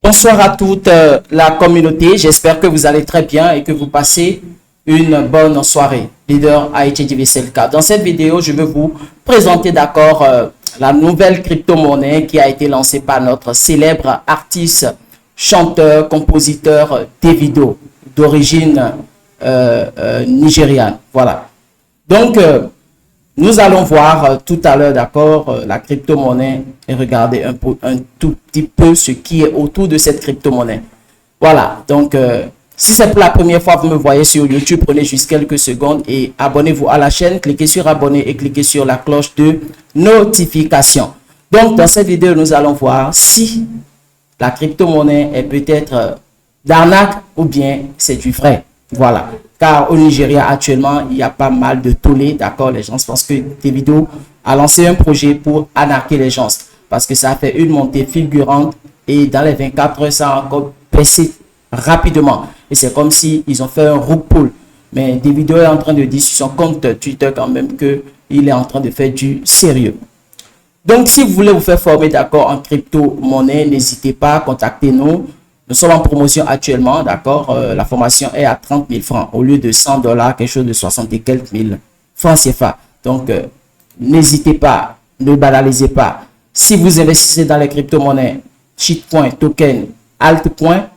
Bonsoir à toute la communauté. J'espère que vous allez très bien et que vous passez une bonne soirée. Leader HDVCLK. Dans cette vidéo, je vais vous présenter la nouvelle crypto-monnaie qui a été lancée par notre célèbre artiste, chanteur, compositeur Davido d'origine nigériane. Voilà. Donc, nous allons voir tout à l'heure, la crypto-monnaie et regarder un tout petit peu ce qui est autour de cette crypto-monnaie. Voilà, donc si c'est pour la première fois que vous me voyez sur YouTube, prenez juste quelques secondes et abonnez-vous à la chaîne, cliquez sur abonner et cliquez sur la cloche de notification. Donc, dans cette vidéo, nous allons voir si la crypto-monnaie est peut-être d'arnaque ou bien c'est du vrai. Voilà. Car au Nigeria, actuellement, il y a pas mal de tollés, d'accord? Les gens pensent que Davido a lancé un projet pour arnaquer les gens. Parce que ça a fait une montée fulgurante et dans les 24 heures, ça a encore baissé rapidement. Et c'est comme si ils ont fait un rug pull. Mais Davido est en train de dire sur son compte Twitter quand même qu'il est en train de faire du sérieux. Donc, si vous voulez vous faire former, d'accord, en crypto-monnaie, n'hésitez pas à contacter nous. Nous sommes en promotion actuellement, d'accord. La formation est à 30 000 francs au lieu de 100 $, quelque chose de 60 et quelques mille francs CFA. Donc, n'hésitez pas, ne banalisez pas. Si vous investissez dans les crypto-monnaies, shitcoin, token, altcoin,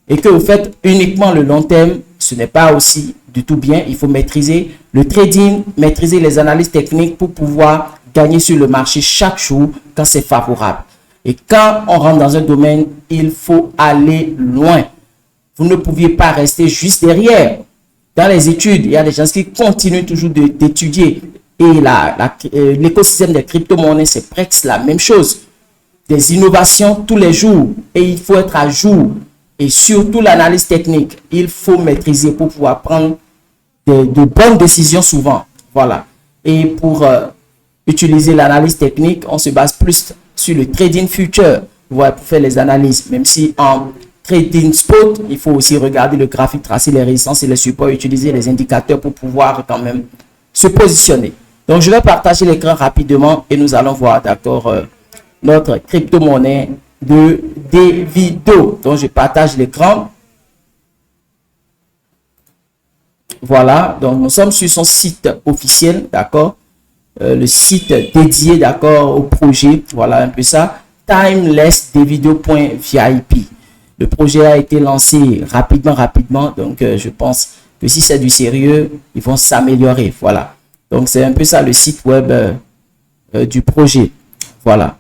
et que vous faites uniquement le long terme, ce n'est pas aussi du tout bien. Il faut maîtriser le trading, maîtriser les analyses techniques pour pouvoir gagner sur le marché chaque jour quand c'est favorable. Et quand on rentre dans un domaine, il faut aller loin. Vous ne pouviez pas rester juste derrière. Dans les études, il y a des gens qui continuent toujours d'étudier. Et l'écosystème des crypto-monnaies, c'est presque la même chose. Des innovations tous les jours. Et il faut être à jour. Et surtout l'analyse technique. Il faut maîtriser pour pouvoir prendre de bonnes décisions souvent. Voilà. Et pour utiliser l'analyse technique, on se base plus sur le trading future, voilà, pour faire les analyses. Même si en trading spot, il faut aussi regarder le graphique, tracer les résistances et les supports, utiliser les indicateurs pour pouvoir quand même se positionner. Donc, je vais partager l'écran rapidement et nous allons voir, d'accord, notre crypto-monnaie de Davido. Donc, je partage l'écran. Voilà, donc nous sommes sur son site officiel, d'accord. Le site dédié, d'accord, au projet. Voilà un peu ça. Timelessdavido.vip. Le projet a été lancé rapidement. Donc, je pense que si c'est du sérieux, ils vont s'améliorer. Voilà. Donc, c'est un peu ça le site web du projet. Voilà.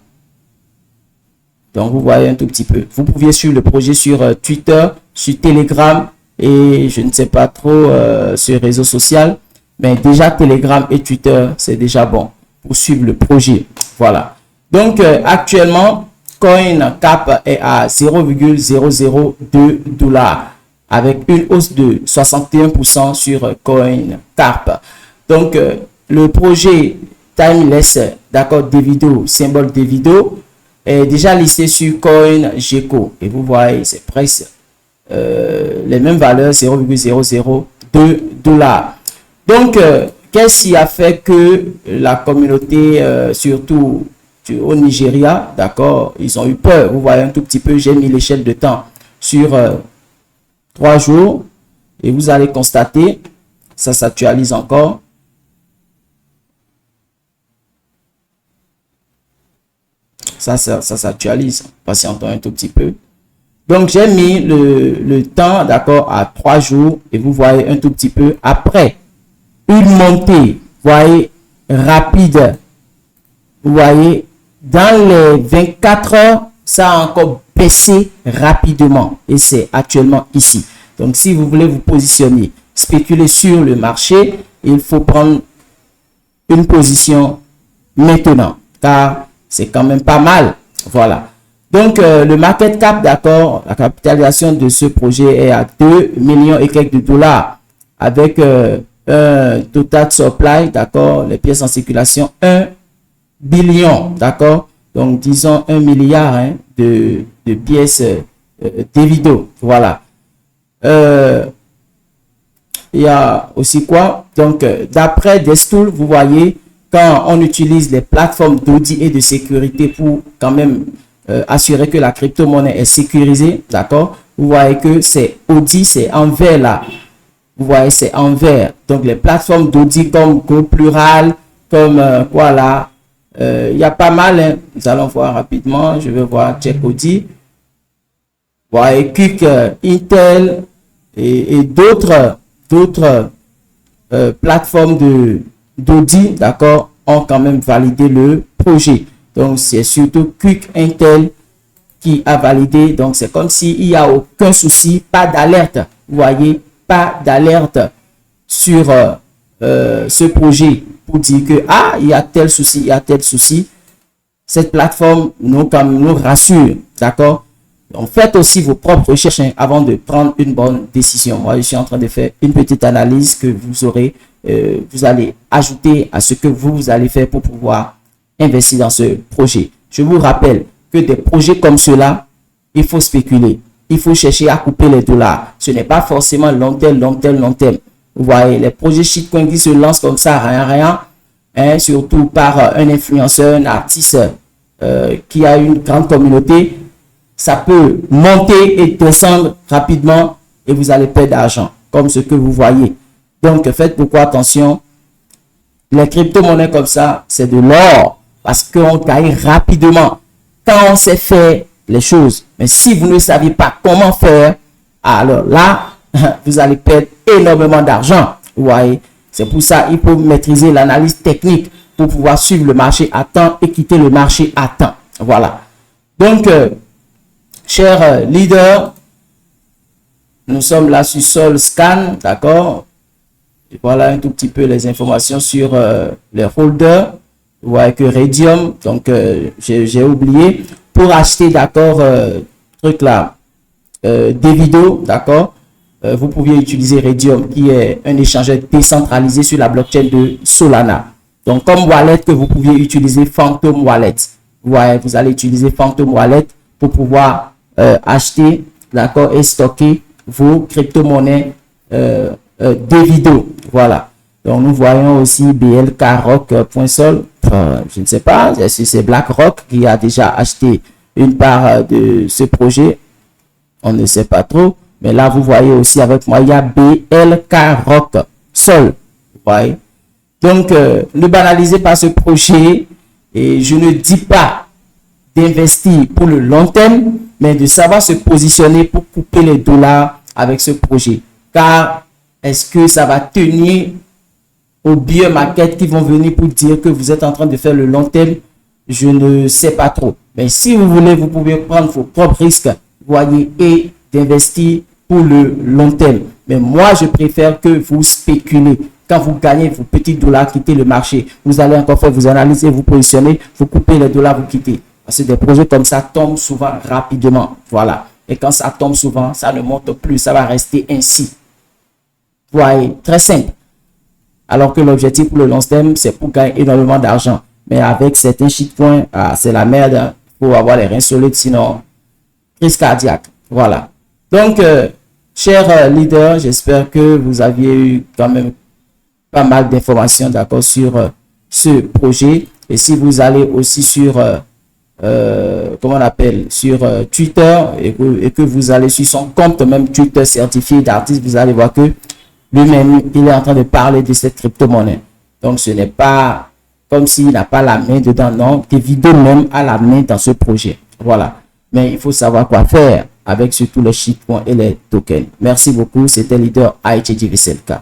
Donc, vous voyez un tout petit peu. Vous pouviez suivre le projet sur Twitter, sur Telegram et je ne sais pas trop sur les réseaux sociaux. Mais déjà, Telegram et Twitter, c'est déjà bon pour suivre le projet. Voilà. Donc, actuellement, CoinCap est à 0,002 $ avec une hausse de 61% sur CoinCap. Donc, le projet Timeless, d'accord, Davido, symbole Davido, est déjà listé sur CoinGecko. Et vous voyez, c'est presque les mêmes valeurs, 0,002 $. Donc, qu'est-ce qui a fait que la communauté, surtout au Nigeria, d'accord, ils ont eu peur. Vous voyez un tout petit peu, j'ai mis l'échelle de temps sur 3 jours et vous allez constater, ça s'actualise encore. Ça s'actualise, patientons un tout petit peu. Donc, j'ai mis le temps, d'accord, à 3 jours et vous voyez un tout petit peu après. Une montée, voyez, rapide. Vous voyez, dans les 24 heures, ça a encore baissé rapidement. Et c'est actuellement ici. Donc, si vous voulez vous positionner, spéculer sur le marché, il faut prendre une position maintenant. Car c'est quand même pas mal. Voilà. Donc, le market cap, d'accord, la capitalisation de ce projet est à 2 millions et quelques de dollars. Avec total supply, d'accord, les pièces en circulation 1 billion, d'accord, donc disons 1 milliard hein, de pièces Davido, voilà. Il y a aussi quoi, donc d'après Destool, vous voyez, quand on utilise les plateformes d'audit et de sécurité pour quand même assurer que la crypto-monnaie est sécurisée, d'accord? Vous voyez que c'est audit, c'est en vert là. Vous voyez, c'est en vert. Donc, les plateformes d'audit comme GoPlural, comme quoi là, il y a pas mal. Hein. Nous allons voir rapidement. Je vais voir Check Audit. Vous voyez, Quick, Intel et d'autres plateformes d'audit, d'accord, ont quand même validé le projet. Donc, c'est surtout Quick Intel qui a validé. Donc, c'est comme s'il n'y a aucun souci, pas d'alerte. Vous voyez, pas d'alerte sur ce projet pour dire que, ah, il y a tel souci, il y a tel souci. Cette plateforme nous rassure, d'accord? Donc, faites aussi vos propres recherches hein, avant de prendre une bonne décision. Moi, je suis en train de faire une petite analyse que vous allez ajouter à ce que vous allez faire pour pouvoir investir dans ce projet. Je vous rappelle que des projets comme cela, il faut spéculer. Il faut chercher à couper les dollars. Ce n'est pas forcément long terme. Vous voyez, les projets shitcoin qui se lancent comme ça, rien, hein, surtout par un influenceur, un artiste qui a une grande communauté, ça peut monter et descendre rapidement et vous allez perdre d'argent, comme ce que vous voyez. Donc, faites beaucoup attention. Les crypto-monnaies comme ça, c'est de l'or parce qu'on gagne rapidement quand on sait faire les choses. Mais si vous ne savez pas comment faire, alors là, vous allez perdre énormément d'argent. Vous voyez, c'est pour ça qu'il faut maîtriser l'analyse technique pour pouvoir suivre le marché à temps et quitter le marché à temps. Voilà. Donc, chers leaders, nous sommes là sur SolScan, d'accord? Voilà un tout petit peu les informations sur les holders. Vous voyez que Raydium, donc j'ai oublié, pour acheter, d'accord, truc là, des vidéos, d'accord, vous pouviez utiliser Raydium, qui est un échangeur décentralisé sur la blockchain de Solana. Donc, comme wallet que vous pouviez utiliser Phantom Wallet. Vous voyez, vous allez utiliser Phantom Wallet pour pouvoir acheter, d'accord, et stocker vos crypto-monnaies des vidéos. Voilà. Donc, nous voyons aussi blkrock.sol. Je ne sais pas si c'est BlackRock qui a déjà acheté une part de ce projet. On ne sait pas trop. Mais là, vous voyez aussi avec moi, il y a BLKRock Sol. Vous voyez. Donc, ne banalisez pas ce projet. Et je ne dis pas d'investir pour le long terme, mais de savoir se positionner pour couper les dollars avec ce projet. Car est-ce que ça va tenir aux bear market qui vont venir pour dire que vous êtes en train de faire le long terme? Je ne sais pas trop. Mais si vous voulez, vous pouvez prendre vos propres risques, voyez, et d'investir pour le long terme. Mais moi, je préfère que vous spéculez. Quand vous gagnez vos petits dollars, quittez le marché. Vous allez encore faire vos analyses et vous positionnez, vous coupez les dollars, vous quittez. Parce que des projets comme ça tombent souvent rapidement. Voilà. Et quand ça tombe souvent, ça ne monte plus. Ça va rester ainsi. Vous voyez, très simple. Alors que l'objectif pour le long terme, c'est pour gagner énormément d'argent. Mais avec certains shitcoins, c'est la merde. Hein. Il faut avoir les reins solides, sinon, crise cardiaque. Voilà. Donc, chers leaders, j'espère que vous aviez eu quand même pas mal d'informations, d'accord, sur ce projet. Et si vous allez aussi sur, comment on appelle, sur Twitter et que vous allez sur son compte, même Twitter certifié d'artiste, vous allez voir que lui-même, il est en train de parler de cette crypto-monnaie. Donc, ce n'est pas comme s'il n'a pas la main dedans, non. Davido même a la main dans ce projet. Voilà. Mais il faut savoir quoi faire avec surtout les shitcoins et les tokens. Merci beaucoup. C'était leader IHG VCLK.